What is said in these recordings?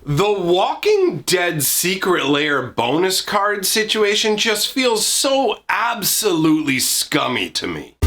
The Walking Dead Secret Lair bonus card situation just feels so absolutely scummy to me.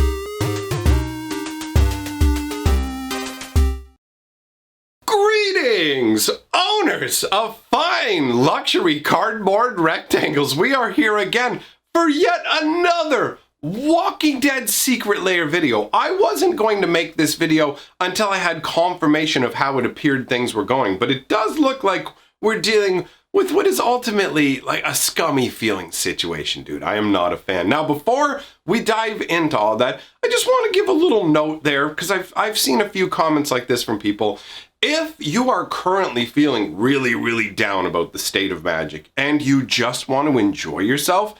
Greetings, owners of fine luxury cardboard rectangles. We are here again for yet another Walking Dead Secret Lair video. I wasn't going to make this video until I had confirmation of how it appeared things were going, but it does look like we're dealing with what is ultimately like a scummy feeling situation, dude. I am not a fan. Now, before we dive into all that, I just want to give a little note there, because I've seen a few comments like this from people. If you are currently feeling really down about the state of Magic and you just want to enjoy yourself,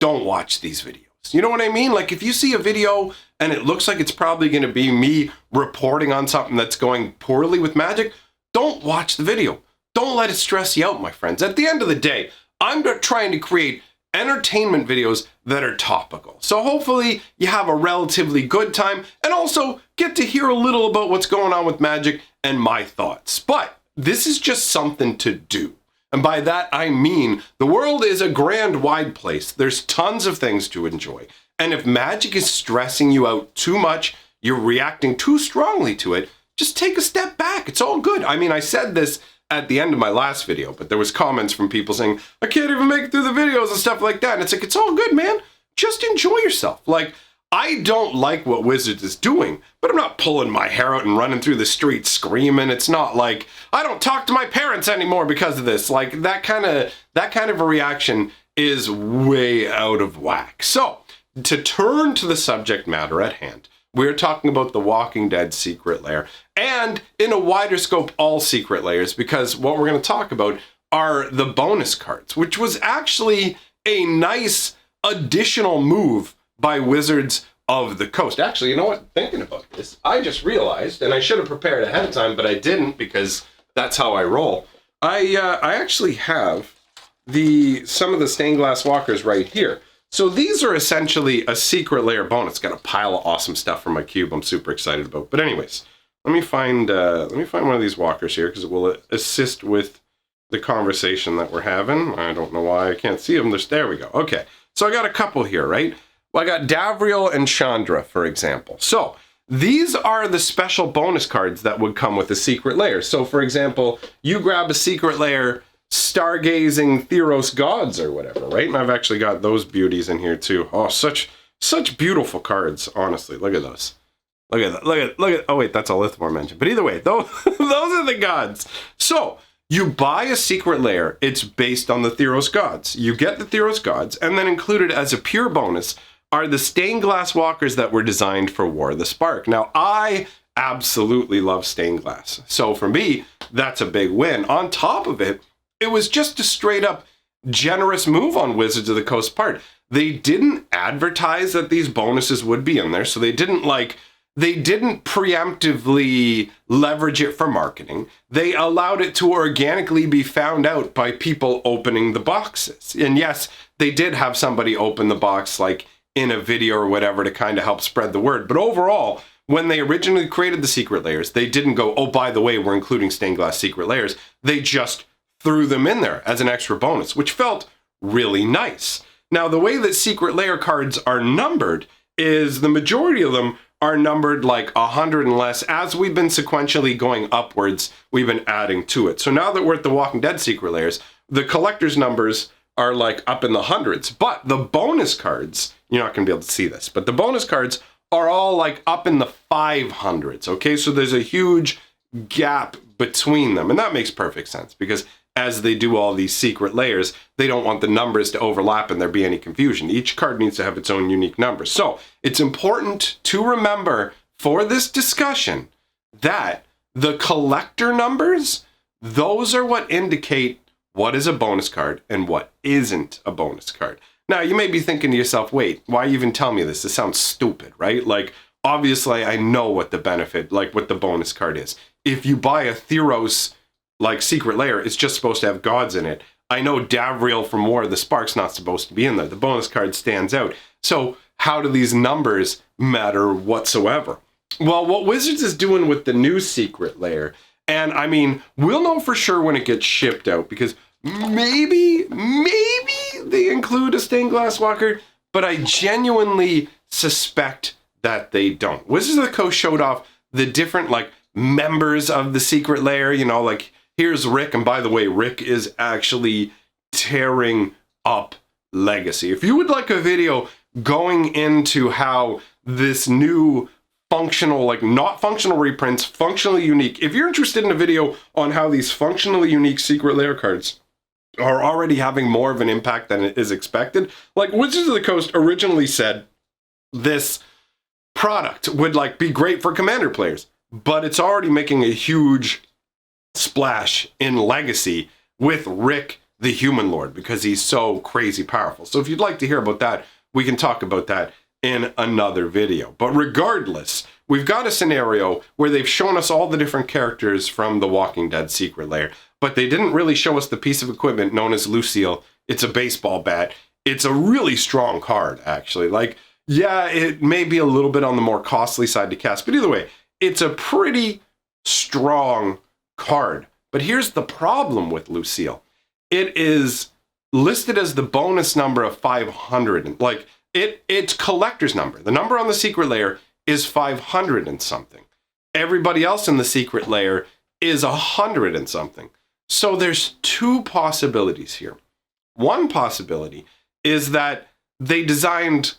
don't watch these videos. You know what I mean? Like, if you see a video and it looks like it's probably going to be me reporting on something that's going poorly with Magic, don't watch the video. Don't let it stress you out, my friends. At the end of the day, I'm trying to create entertainment videos that are topical. So hopefully you have a relatively good time and also get to hear a little about what's going on with Magic and my thoughts. But this is just something to do. And by that, I mean, the world is a grand, wide place. There's tons of things to enjoy. And if Magic is stressing you out too much, you're reacting too strongly to it, just take a step back. It's all good. I mean, I said this at the end of my last video, but there was comments from people saying, I can't even make it through the videos and stuff like that. And it's like, it's all good, man. Just enjoy yourself. Like, I don't like what Wizards is doing, but I'm not pulling my hair out and running through the streets screaming. It's not like I don't talk to my parents anymore because of this. Like, that kind of a reaction is way out of whack. So, to turn to the subject matter at hand, we're talking about the Walking Dead Secret Lair, and in a wider scope, all Secret Lairs, because what we're going to talk about are the bonus cards, which was actually a nice additional move by Wizards of the Coast. Actually, you know what? Thinking about this, I just realized, and I should have prepared ahead of time, but I didn't because that's how I roll. I actually have some of the stained glass walkers right here. So these are essentially a Secret Lair bonus. Got a pile of awesome stuff from my cube I'm super excited about. But anyways, let me find one of these walkers here because it will assist with the conversation that we're having. I don't know why I can't see them. There we go. Okay, so I got a couple here, right? Well, I got Davriel and Chandra, for example. So these are the special bonus cards that would come with a Secret Lair. So for example, you grab a Secret Lair Stargazing Theros Gods or whatever, right? And I've actually got those beauties in here too. Oh, such beautiful cards, honestly. Look at those. Look at that. Oh wait, that's a Lithmore mention. But either way, those are the gods. So you buy a Secret Lair, it's based on the Theros Gods. You get the Theros Gods, and then included as a pure bonus are the stained glass walkers that were designed for War of the Spark. Now, I absolutely love stained glass. So for me, that's a big win. On top of it, it was just a straight up generous move on Wizards of the Coast part. They didn't advertise that these bonuses would be in there, so they didn't preemptively leverage it for marketing. They allowed it to organically be found out by people opening the boxes. And yes, they did have somebody open the box like in a video or whatever to kind of help spread the word. But overall, when they originally created the Secret Lairs, they didn't go, oh, by the way, we're including stained glass Secret Lairs. They just threw them in there as an extra bonus, which felt really nice. Now, the way that Secret Lair cards are numbered is the majority of them are numbered like 100 and less. As we've been sequentially going upwards, we've been adding to it. So now that we're at the Walking Dead Secret Lairs, the collector's numbers are like up in the hundreds, but the bonus cards, you're not gonna be able to see this, but the bonus cards are all like up in the 500s, okay? So there's a huge gap between them, and that makes perfect sense because as they do all these Secret Lairs, they don't want the numbers to overlap and there be any confusion. Each card needs to have its own unique number. So it's important to remember for this discussion that the collector numbers, those are what indicate what is a bonus card and what isn't a bonus card. Now, you may be thinking to yourself, wait, why even tell me this? This sounds stupid, right? Like, obviously, I know what the benefit, like what the bonus card is. If you buy a Theros like Secret Lair, it's just supposed to have gods in it. I know Davriel from War of the Spark's not supposed to be in there. The bonus card stands out. So how do these numbers matter whatsoever? Well, what Wizards is doing with the new Secret Lair And I mean, we'll know for sure when it gets shipped out, because maybe they include a stained glass walker, but I genuinely suspect that they don't. Wizards of the Coast showed off the different like members of the secret lair, you know, like here's Rick, and by the way, Rick is actually tearing up Legacy. If you would like a video going into how this new functional, like not functional reprints, functionally unique, if you're interested in a video on how these functionally unique secret lair cards are already having more of an impact than is expected, like Wizards of the Coast originally said this product would like be great for Commander players, but it's already making a huge splash in Legacy with Rick the Human Lord because he's so crazy powerful. So if you'd like to hear about that, we can talk about that in another video. But regardless, we've got a scenario where they've shown us all the different characters from the Walking Dead secret lair, but they didn't really show us the piece of equipment known as Lucille. It's a baseball bat. It's a really strong card, actually. Like, yeah, it may be a little bit on the more costly side to cast, but either way, it's a pretty strong card. But here's the problem with Lucille. It is listed as the bonus number of 500. Like, it's collector's number. The number on the secret lair is 500 and something. Everybody else in the secret lair is 100 and something. So there's two possibilities here. One possibility is that they designed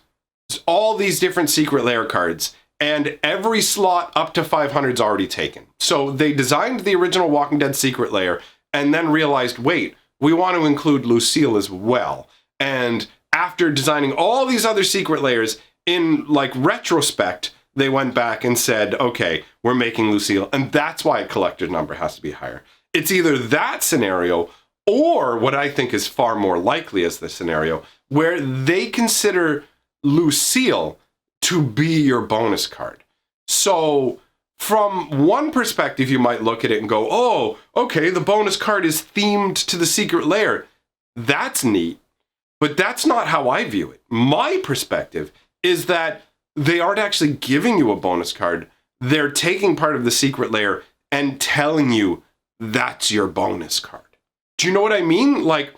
all these different secret lair cards and every slot up to 500 is already taken. So they designed the original Walking Dead secret lair and then realized, wait, we want to include Lucille as well. And after designing all these other secret layers, in like retrospect, they went back and said, okay, we're making Lucille. And that's why a collector's number has to be higher. It's either that scenario or what I think is far more likely as the scenario where they consider Lucille to be your bonus card. So from one perspective, you might look at it and go, oh, okay, the bonus card is themed to the secret lair. That's neat, but that's not how I view it. My perspective is that they aren't actually giving you a bonus card. They're taking part of the secret lair and telling you that's your bonus card. Do you know what I mean? Like,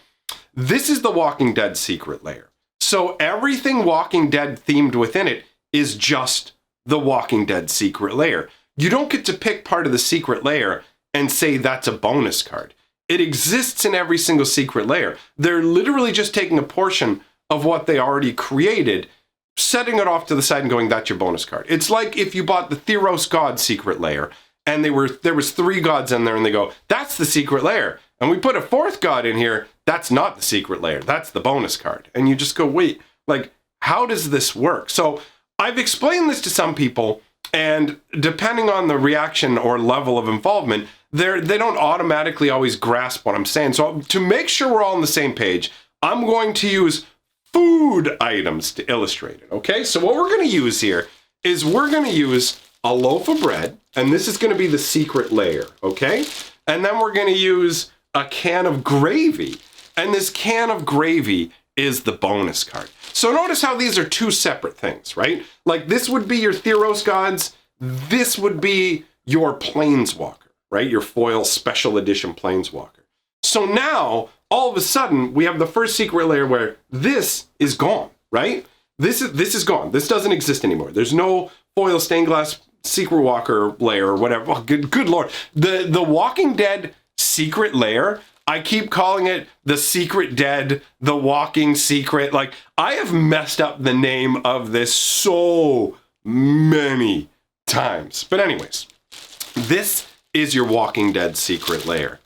this is the Walking Dead secret lair. So everything Walking Dead themed within it is just the Walking Dead secret lair. You don't get to pick part of the secret lair and say that's a bonus card. It exists in every single secret lair. They're literally just taking a portion of what they already created, setting it off to the side and going, that's your bonus card. It's like if you bought the Theros God secret lair and there was 3 gods in there and they go, that's the secret lair. And we put a 4th god in here, that's not the secret lair, that's the bonus card. And you just go, wait, like, how does this work? So I've explained this to some people, and depending on the reaction or level of involvement, they don't automatically always grasp what I'm saying. So to make sure we're all on the same page, I'm going to use food items to illustrate it, okay? So what we're going to use here is we're going to use a loaf of bread, and this is going to be the secret layer, okay? And then we're going to use a can of gravy, and this can of gravy is the bonus card. So notice how these are two separate things, right? Like this would be your Theros gods, this would be your Planeswalker, right? Your foil special edition Planeswalker. So now, all of a sudden, we have the first secret layer where this is gone, right? This is gone. This doesn't exist anymore. There's no foil stained glass secret walker layer or whatever. Oh, good lord. The Walking Dead secret layer, I keep calling it the Secret Dead, the Walking Secret. Like, I have messed up the name of this so many times. But anyways, this is your Walking Dead secret layer.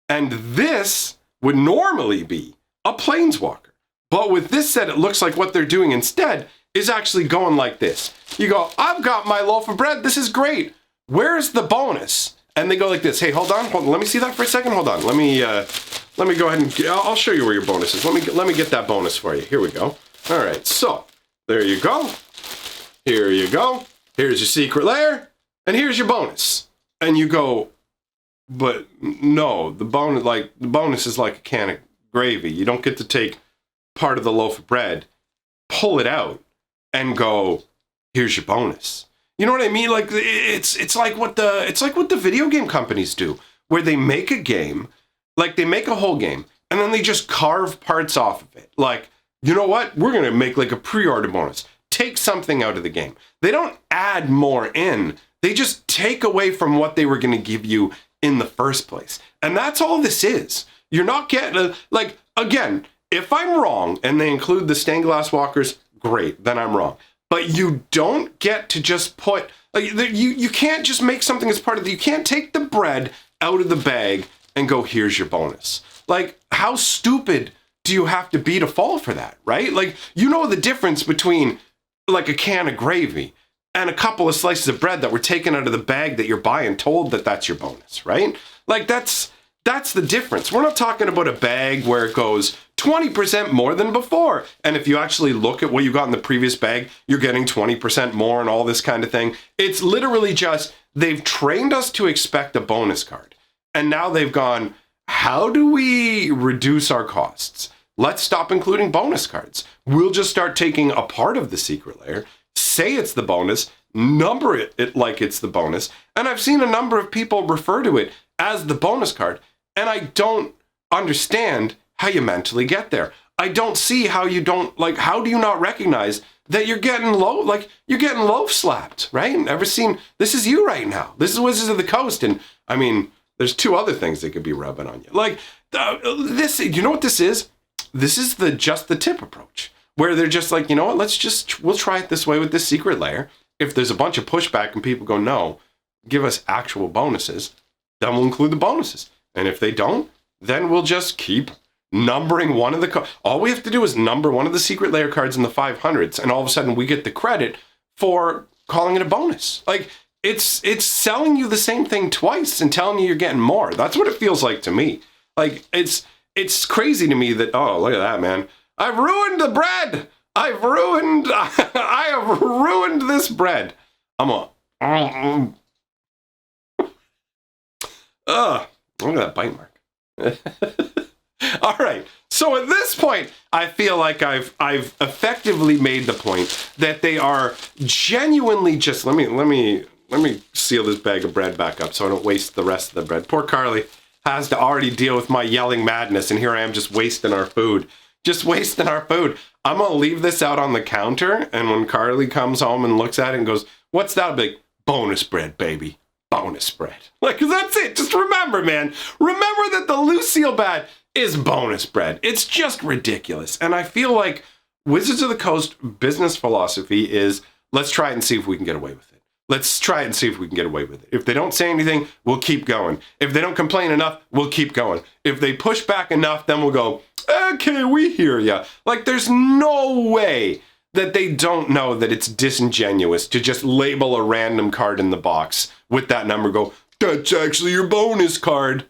And this would normally be a Planeswalker. But with this set, it looks like what they're doing instead is actually going like this. You go, I've got my loaf of bread. This is great. Where's the bonus? And they go like this. Hey, hold on. Let me see that for a second. Hold on. Let me go ahead and I'll show you where your bonus is. Let me get that bonus for you. Here we go. All right. So there you go. Here you go. Here's your secret lair, and here's your bonus. And you go, but no, the bonus is like a can of gravy. You don't get to take part of the loaf of bread, pull it out, and go, here's your bonus. You know what I mean? Like it's like what the video game companies do, where they make a game, like they make a whole game, and then they just carve parts off of it. Like, you know what? We're gonna make like a pre-order bonus. Take something out of the game. They don't add more in. They just take away from what they were gonna give you in the first place. And that's all this is. You're not getting like, again, if I'm wrong and they include the stained glass walkers, great, then I'm wrong. But you don't get to just put, like, you can't just make something as part of you can't take the bread out of the bag and go, here's your bonus. Like, how stupid do you have to be to fall for that, right? Like, you know the difference between like a can of gravy and a couple of slices of bread that were taken out of the bag that you're buying, told that that's your bonus, right? Like, that's the difference. We're not talking about a bag where it goes 20% more than before. And if you actually look at what you got in the previous bag, you're getting 20% more and all this kind of thing. It's literally just, they've trained us to expect a bonus card. And now they've gone, how do we reduce our costs? Let's stop including bonus cards. We'll just start taking a part of the secret layer, say it's the bonus, number it like it's the bonus. And I've seen a number of people refer to it as the bonus card. And I don't understand how you mentally get there. I don't see how you don't, like, how do you not recognize that you're getting you're getting loaf slapped, right? Ever seen, this is you right now. This is Wizards of the Coast. And I mean, there's two other things that could be rubbing on you. Like, this, you know what this is? This is just the tip approach, where they're just like, you know what, we'll try it this way with this secret layer. If there's a bunch of pushback and people go, no, give us actual bonuses, then we'll include the bonuses. And if they don't, then we'll just keep numbering one of the all we have to do is number one of the secret layer cards in the 500s, and all of a sudden we get the credit for calling it a bonus. Like, it's selling you the same thing twice and telling you you're getting more. That's what it feels like to me. Like, it's crazy to me that, oh, look at that, man. I've ruined the bread. I have ruined this bread. Look at that bite mark. All right. So at this point, I feel like I've effectively made the point that they are genuinely just, let me seal this bag of bread back up so I don't waste the rest of the bread. Poor Carly has to already deal with my yelling madness, and here I am just wasting our food. I'm going to leave this out on the counter, and when Carly comes home and looks at it and goes, what's that? I'll be like, bonus bread, baby. Bonus bread. Like, that's it. Just remember, man. Remember that the Lucille bat is bonus bread. It's just ridiculous. And I feel like Wizards of the Coast business philosophy is, let's try it and see if we can get away with it. Let's try it and see if we can get away with it. If they don't say anything, we'll keep going. If they don't complain enough, we'll keep going. If they push back enough, then we'll go, okay, we hear ya. Like, there's no way that they don't know that it's disingenuous to just label a random card in the box with that number, go, that's actually your bonus card.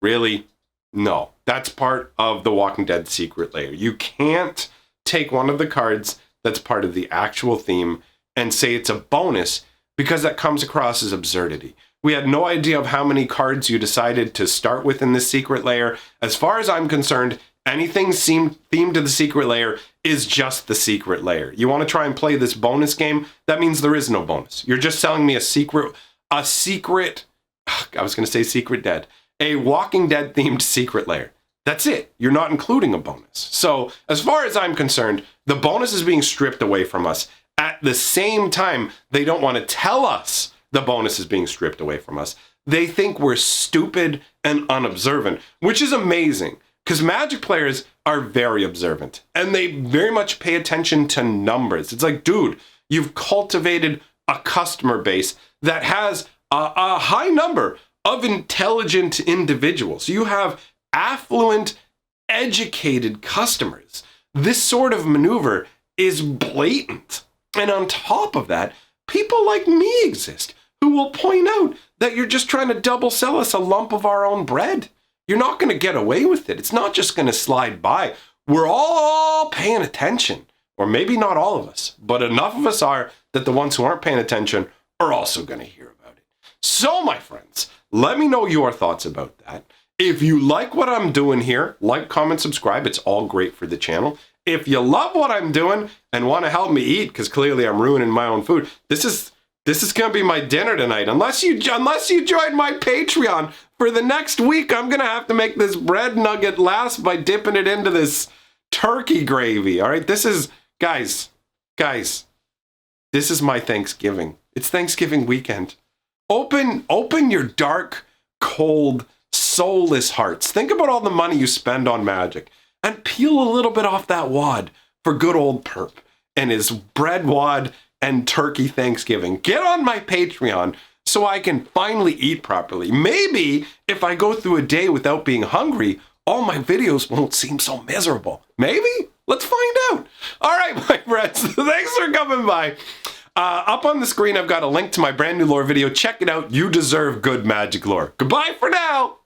Really? No. That's part of the Walking Dead secret layer. You can't take one of the cards that's part of the actual theme and say it's a bonus, because that comes across as absurdity. We had no idea of how many cards you decided to start with in this secret layer. As far as I'm concerned, anything themed to the secret layer is just the secret layer. You want to try and play this bonus game? That means there is no bonus. You're just selling me a secret, I was going to say Secret Dead, a Walking Dead themed secret layer. That's it. You're not including a bonus. So as far as I'm concerned, the bonus is being stripped away from us. At the same time, they don't want to tell us the bonus is being stripped away from us. They think we're stupid and unobservant, which is amazing, because Magic players are very observant and they very much pay attention to numbers. It's like, dude, you've cultivated a customer base that has a high number of intelligent individuals. You have affluent, educated customers. This sort of maneuver is blatant. And on top of that, people like me exist who will point out that you're just trying to double sell us a lump of our own bread. You're not going to get away with it. It's not just going to slide by. We're all paying attention. Or maybe not all of us, but enough of us are that the ones who aren't paying attention are also going to hear about it. So, my friends, let me know your thoughts about that. If you like what I'm doing here, like, comment, subscribe. It's all great for the channel. If you love what I'm doing and want to help me eat, because clearly I'm ruining my own food, this is This is gonna be my dinner tonight. Unless you join my Patreon for the next week, I'm gonna have to make this bread nugget last by dipping it into this turkey gravy. All right, this is, guys, this is my Thanksgiving. It's Thanksgiving weekend. Open your dark, cold, soulless hearts. Think about all the money you spend on Magic and peel a little bit off that wad for good old Perp and his bread wad and turkey Thanksgiving. Get on my Patreon so I can finally eat properly. Maybe if I go through a day without being hungry, all my videos won't seem so miserable. Maybe? Let's find out. All right, my friends, thanks for coming by. Up on the screen, I've got a link to my brand new lore video. Check it out. You deserve good Magic lore. Goodbye for now.